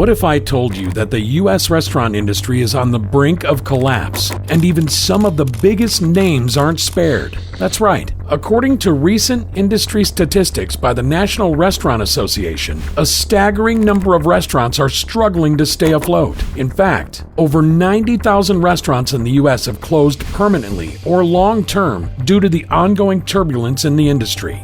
What if I told you that the U.S. restaurant industry is on the brink of collapse, and even some of the biggest names aren't spared? That's right. According to recent industry statistics by the National Restaurant Association, a staggering number of restaurants are struggling to stay afloat. In fact, over 90,000 restaurants in the U.S. have closed permanently or long-term due to the ongoing turbulence in the industry.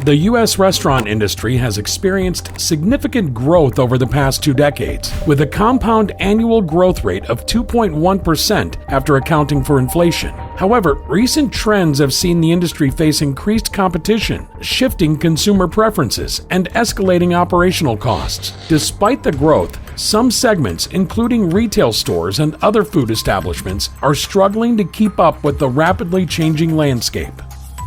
The U.S. restaurant industry has experienced significant growth over the past 2 decades, with a compound annual growth rate of 2.1% after accounting for inflation. However, recent trends have seen the industry face increased competition, shifting consumer preferences, and escalating operational costs. Despite the growth, some segments, including retail stores and other food establishments, are struggling to keep up with the rapidly changing landscape.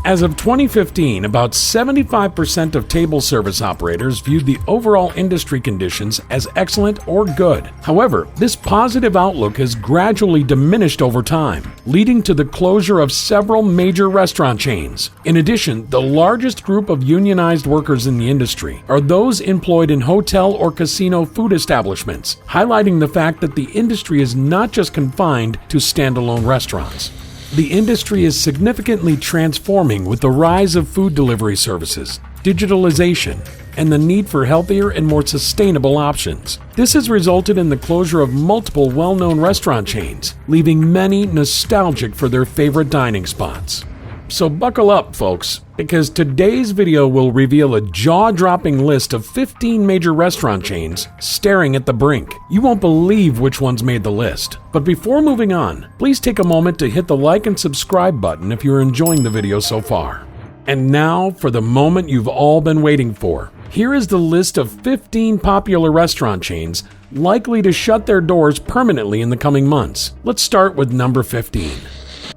As of 2015, about 75% of table service operators viewed the overall industry conditions as excellent or good. However, this positive outlook has gradually diminished over time, leading to the closure of several major restaurant chains. In addition, the largest group of unionized workers in the industry are those employed in hotel or casino food establishments, highlighting the fact that the industry is not just confined to standalone restaurants. The industry is significantly transforming with the rise of food delivery services, digitalization, and the need for healthier and more sustainable options. This has resulted in the closure of multiple well-known restaurant chains, leaving many nostalgic for their favorite dining spots. So buckle up, folks, because today's video will reveal a jaw-dropping list of 15 major restaurant chains staring at the brink. You won't believe which ones made the list. But before moving on, please take a moment to hit the like and subscribe button if you're enjoying the video so far. And now for the moment you've all been waiting for. Here is the list of 15 popular restaurant chains likely to shut their doors permanently in the coming months. Let's start with number 15.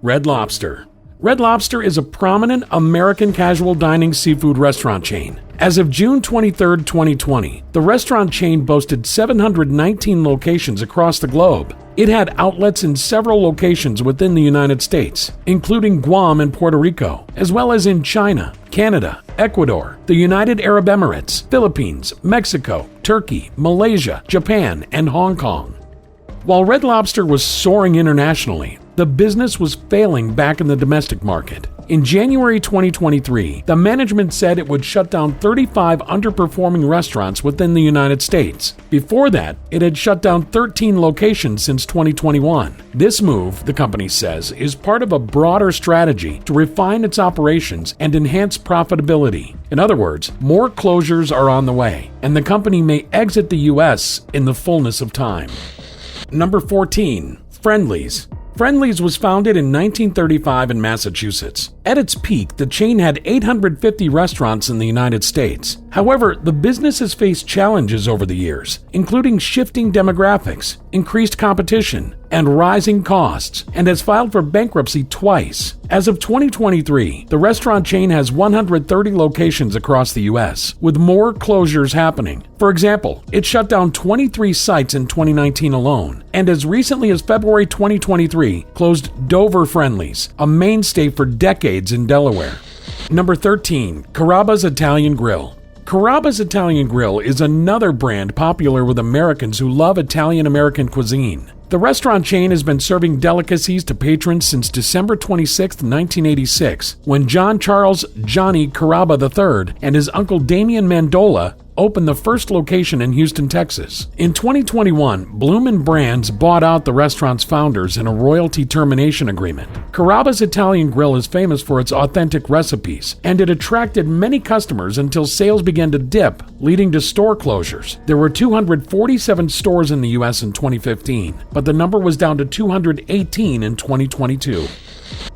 Red Lobster. Red Lobster is a prominent American casual dining seafood restaurant chain. As of June 23, 2020, the restaurant chain boasted 719 locations across the globe. It had outlets in several locations within the United States, including Guam and Puerto Rico, as well as in China, Canada, Ecuador, the United Arab Emirates, Philippines, Mexico, Turkey, Malaysia, Japan, and Hong Kong. While Red Lobster was soaring internationally, the business was failing back in the domestic market. In January 2023, the management said it would shut down 35 underperforming restaurants within the United States. Before that, it had shut down 13 locations since 2021. This move, the company says, is part of a broader strategy to refine its operations and enhance profitability. In other words, more closures are on the way, and the company may exit the U.S. in the fullness of time. Number 14. Friendlies. Friendlies was founded in 1935 in Massachusetts. At its peak, the chain had 850 restaurants in the United States. However, the business has faced challenges over the years, including shifting demographics, increased competition, and rising costs, and has filed for bankruptcy twice. As of 2023, the restaurant chain has 130 locations across the U.S., with more closures happening. For example, it shut down 23 sites in 2019 alone, and as recently as February 2023, closed Dover Friendlies, a mainstay for decades in Delaware. Number 13. Carrabbas Italian Grill. Carrabbas Italian Grill is another brand popular with Americans who love Italian-American cuisine. The restaurant chain has been serving delicacies to patrons since December 26, 1986, when John Charles Johnny Carrabba III and his uncle Damian Mandola opened the first location in Houston, Texas. In 2021, Bloomin' Brands bought out the restaurant's founders in a royalty termination agreement. Carrabbas Italian Grill is famous for its authentic recipes, and it attracted many customers until sales began to dip, leading to store closures. There were 247 stores in the U.S. in 2015, but the number was down to 218 in 2022.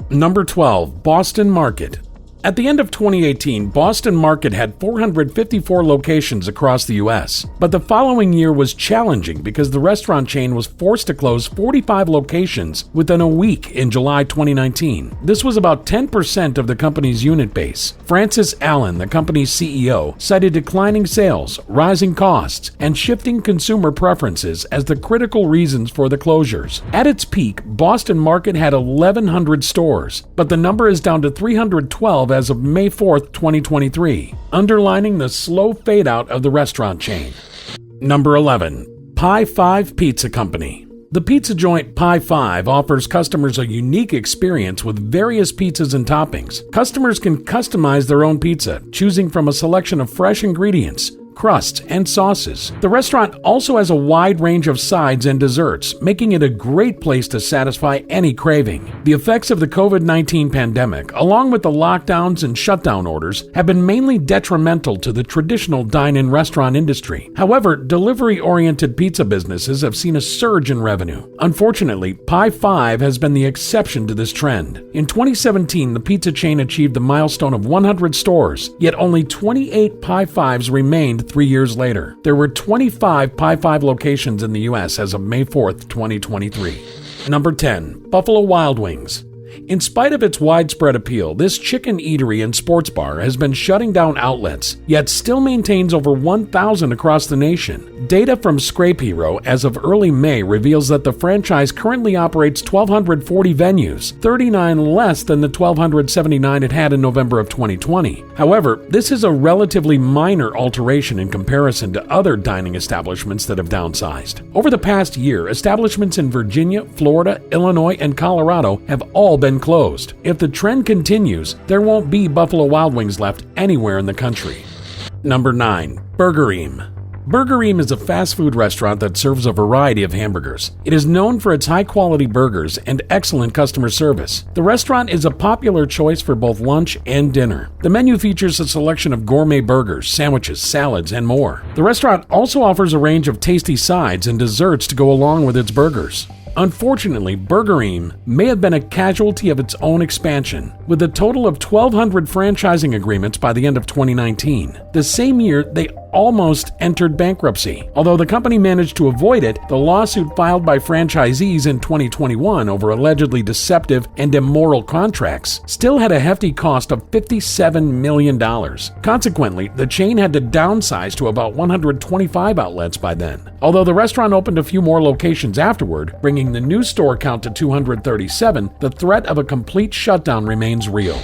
Number 12. Boston Market. At the end of 2018, Boston Market had 454 locations across the U.S., but the following year was challenging because the restaurant chain was forced to close 45 locations within a week in July 2019. This was about 10% of the company's unit base. Francis Allen, the company's CEO, cited declining sales, rising costs, and shifting consumer preferences as the critical reasons for the closures. At its peak, Boston Market had 1,100 stores, but the number is down to 312 as of May 4th, 2023, underlining the slow fade-out of the restaurant chain. Number 11. Pie 5 Pizza Company. The pizza joint Pie 5 offers customers a unique experience with various pizzas and toppings. Customers can customize their own pizza, choosing from a selection of fresh ingredients, crusts, and sauces. The restaurant also has a wide range of sides and desserts, making it a great place to satisfy any craving. The effects of the COVID-19 pandemic, along with the lockdowns and shutdown orders, have been mainly detrimental to the traditional dine-in restaurant industry. However, delivery-oriented pizza businesses have seen a surge in revenue. Unfortunately, Pie 5 has been the exception to this trend. In 2017, the pizza chain achieved the milestone of 100 stores, yet only 28 Pie 5s remained 3 years later. There were 25 Pie 5 locations in the U.S. as of May 4th, 2023. Number 10. Buffalo Wild Wings. In spite of its widespread appeal, this chicken eatery and sports bar has been shutting down outlets, yet still maintains over 1,000 across the nation. Data from Scrape Hero as of early May reveals that the franchise currently operates 1,240 venues, 39 less than the 1,279 it had in November of 2020. However, this is a relatively minor alteration in comparison to other dining establishments that have downsized. Over the past year, establishments in Virginia, Florida, Illinois, and Colorado have all been closed. If the trend continues, there won't be Buffalo Wild Wings left anywhere in the country. Number 9. Burgerim. Burgerim is a fast food restaurant that serves a variety of hamburgers. It is known for its high-quality burgers and excellent customer service. The restaurant is a popular choice for both lunch and dinner. The menu features a selection of gourmet burgers, sandwiches, salads, and more. The restaurant also offers a range of tasty sides and desserts to go along with its burgers. Unfortunately, Burgerim may have been a casualty of its own expansion, with a total of 1,200 franchising agreements by the end of 2019. The same year, they almost entered bankruptcy. Although the company managed to avoid it, the lawsuit filed by franchisees in 2021 over allegedly deceptive and immoral contracts still had a hefty cost of $57 million. Consequently, the chain had to downsize to about 125 outlets by then. Although the restaurant opened a few more locations afterward, bringing the new store count to 237, the threat of a complete shutdown remains real.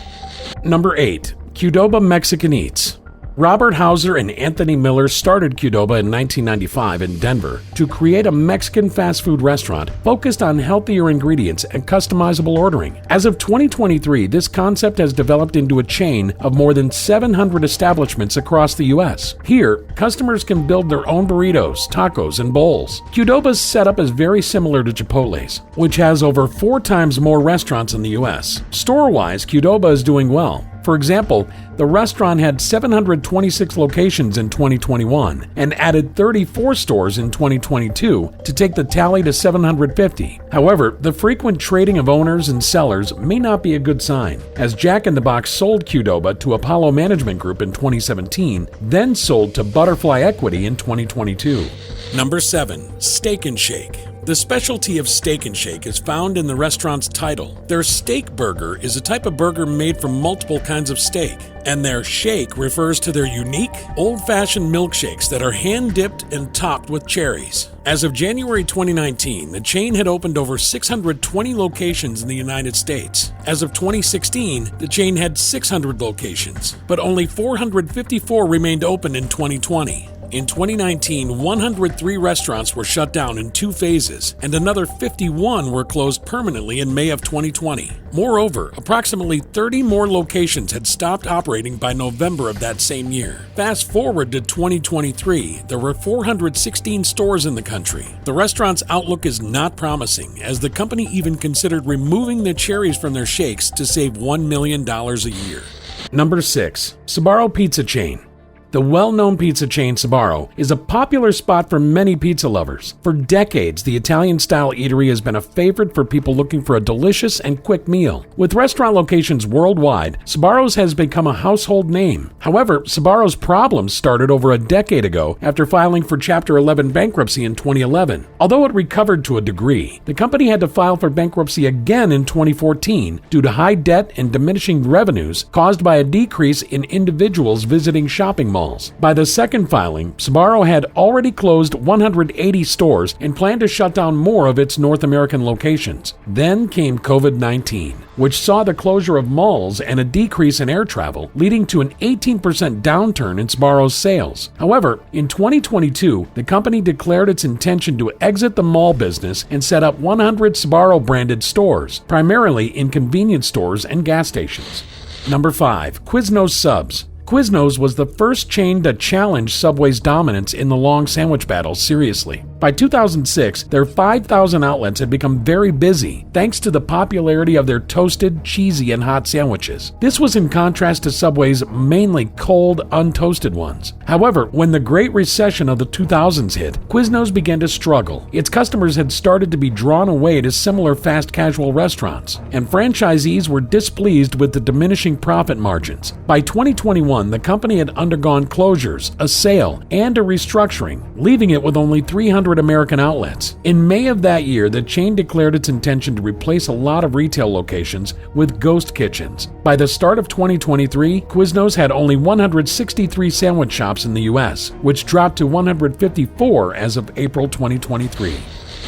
Number 8. Qdoba Mexican Eats. Robert Hauser and Anthony Miller started Qdoba in 1995 in Denver to create a Mexican fast food restaurant focused on healthier ingredients and customizable ordering. As of 2023, this concept has developed into a chain of more than 700 establishments across the U.S. Here, customers can build their own burritos, tacos, and bowls. Qdoba's setup is very similar to Chipotle's, which has over 4 times more restaurants in the U.S. Store-wise, Qdoba is doing well. For example, the restaurant had 726 locations in 2021 and added 34 stores in 2022 to take the tally to 750. However, the frequent trading of owners and sellers may not be a good sign, as Jack in the Box sold Qdoba to Apollo Management Group in 2017, then sold to Butterfly Equity in 2022. Number 7. Steak and Shake. The specialty of Steak and Shake is found in the restaurant's title. Their steak burger is a type of burger made from multiple kinds of steak, and their shake refers to their unique, old-fashioned milkshakes that are hand-dipped and topped with cherries. As of January 2019, the chain had opened over 620 locations in the United States. As of 2016, the chain had 600 locations, but only 454 remained open in 2020. In 2019, 103 restaurants were shut down in 2 phases, and another 51 were closed permanently in May of 2020. Moreover, approximately 30 more locations had stopped operating by November of that same year. Fast forward to 2023, there were 416 stores in the country. The restaurant's outlook is not promising, as the company even considered removing the cherries from their shakes to save $1 million a year. Number 6. Sbarro Pizza Chain. The well-known pizza chain Sbarro is a popular spot for many pizza lovers. For decades, the Italian-style eatery has been a favorite for people looking for a delicious and quick meal. With restaurant locations worldwide, Sbarro's has become a household name. However, Sbarro's problems started over a decade ago after filing for Chapter 11 bankruptcy in 2011. Although it recovered to a degree, the company had to file for bankruptcy again in 2014 due to high debt and diminishing revenues caused by a decrease in individuals visiting shopping malls. malls. By the second filing, Sbarro had already closed 180 stores and planned to shut down more of its North American locations. Then came COVID-19, which saw the closure of malls and a decrease in air travel, leading to an 18% downturn in Sbarro's sales. However, in 2022, the company declared its intention to exit the mall business and set up 100 Sbarro-branded stores, primarily in convenience stores and gas stations. Number 5. Quiznos Subs. Quiznos was the first chain to challenge Subway's dominance in the long sandwich battle seriously. By 2006, their 5,000 outlets had become very busy thanks to the popularity of their toasted, cheesy, and hot sandwiches. This was in contrast to Subway's mainly cold, untoasted ones. However, when the Great Recession of the 2000s hit, Quiznos began to struggle. Its customers had started to be drawn away to similar fast casual restaurants, and franchisees were displeased with the diminishing profit margins. By 2021, the company had undergone closures, a sale, and a restructuring, leaving it with only 300 American outlets. In May of that year, the chain declared its intention to replace a lot of retail locations with ghost kitchens. By the start of 2023, Quiznos had only 163 sandwich shops in the U.S., which dropped to 154 as of April 2023.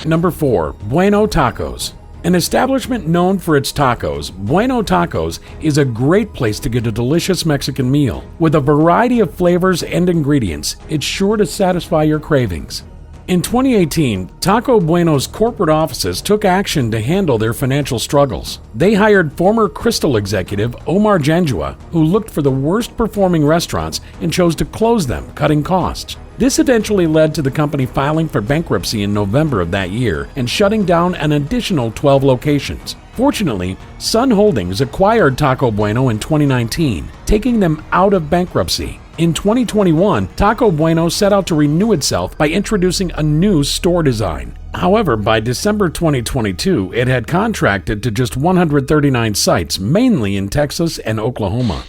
Number 4. Bueno Tacos. An establishment known for its tacos, Bueno Tacos is a great place to get a delicious Mexican meal. With a variety of flavors and ingredients, it's sure to satisfy your cravings. In 2018, Taco Bueno's corporate offices took action to handle their financial struggles. They hired former Crystal executive Omar Janjua, who looked for the worst-performing restaurants and chose to close them, cutting costs. This eventually led to the company filing for bankruptcy in November of that year and shutting down an additional 12 locations. Fortunately, Sun Holdings acquired Taco Bueno in 2019, taking them out of bankruptcy. In 2021, Taco Bueno set out to renew itself by introducing a new store design. However, by December 2022, it had contracted to just 139 sites, mainly in Texas and Oklahoma.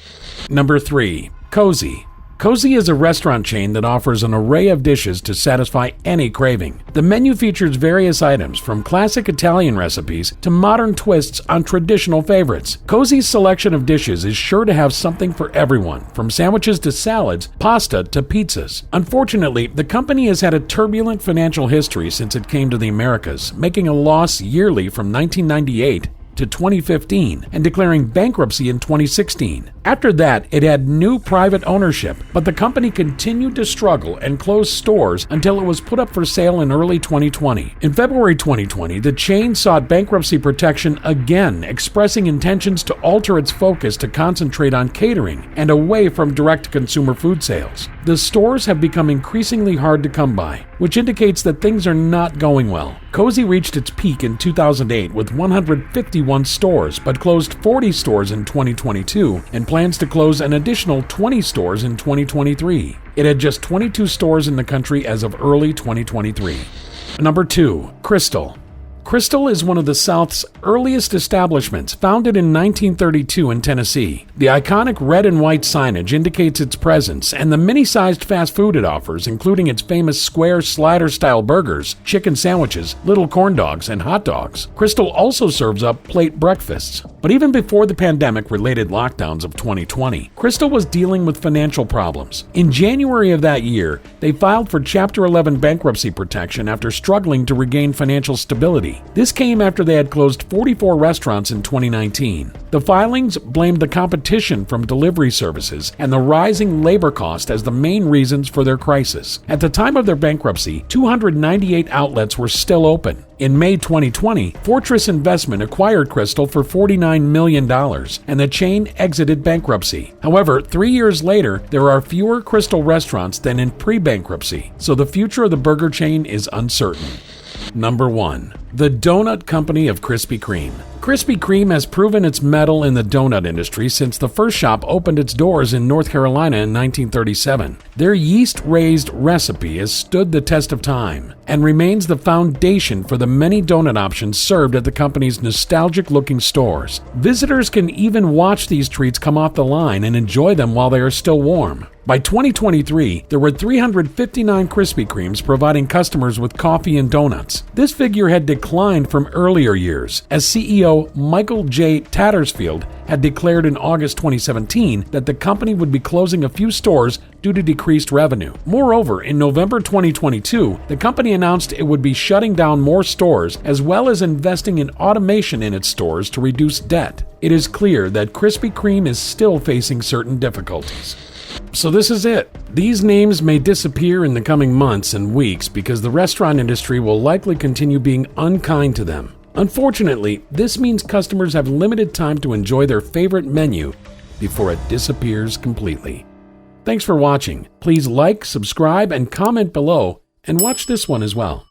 Number 3. Cozy. Cozy is a restaurant chain that offers an array of dishes to satisfy any craving. The menu features various items from classic Italian recipes to modern twists on traditional favorites. Cozy's selection of dishes is sure to have something for everyone, from sandwiches to salads, pasta to pizzas. Unfortunately, the company has had a turbulent financial history since it came to the Americas, making a loss yearly from 1998 to 2015 and declaring bankruptcy in 2016. After that, it had new private ownership, but the company continued to struggle and close stores until it was put up for sale in early 2020. In February 2020, the chain sought bankruptcy protection again, expressing intentions to alter its focus to concentrate on catering and away from direct-to-consumer food sales. The stores have become increasingly hard to come by, which indicates that things are not going well. Cozy reached its peak in 2008 with 151 stores, but closed 40 stores in 2022 and plans to close an additional 20 stores in 2023. It had just 22 stores in the country as of early 2023. Number 2. Crystal. Crystal is one of the South's earliest establishments, founded in 1932 in Tennessee. The iconic red and white signage indicates its presence, and the mini-sized fast food it offers, including its famous square slider-style burgers, chicken sandwiches, little corn dogs, and hot dogs. Crystal also serves up plate breakfasts. But even before the pandemic-related lockdowns of 2020, Crystal was dealing with financial problems. In January of that year, they filed for Chapter 11 bankruptcy protection after struggling to regain financial stability. This came after they had closed 44 restaurants in 2019. The filings blamed the competition from delivery services and the rising labor cost as the main reasons for their crisis. At the time of their bankruptcy, 298 outlets were still open. In May 2020, Fortress Investment acquired Crystal for $49 million, and the chain exited bankruptcy. However, 3 years later, there are fewer Crystal restaurants than in pre-bankruptcy, so the future of the burger chain is uncertain. Number 1. The Donut Company of Krispy Kreme. Krispy Kreme has proven its mettle in the donut industry since the first shop opened its doors in North Carolina in 1937. Their yeast-raised recipe has stood the test of time and remains the foundation for the many donut options served at the company's nostalgic-looking stores. Visitors can even watch these treats come off the line and enjoy them while they are still warm. By 2023, there were 359 Krispy Kremes providing customers with coffee and donuts. This figure had declined from earlier years, as CEO CEO Michael J. Tattersfield had declared in August 2017 that the company would be closing a few stores due to decreased revenue. Moreover, in November 2022, the company announced it would be shutting down more stores as well as investing in automation in its stores to reduce debt. It is clear that Krispy Kreme is still facing certain difficulties. So this is it. These names may disappear in the coming months and weeks because the restaurant industry will likely continue being unkind to them. Unfortunately, this means customers have limited time to enjoy their favorite menu before it disappears completely. Thanks for watching. Please like, subscribe, and comment below, and watch this one as well.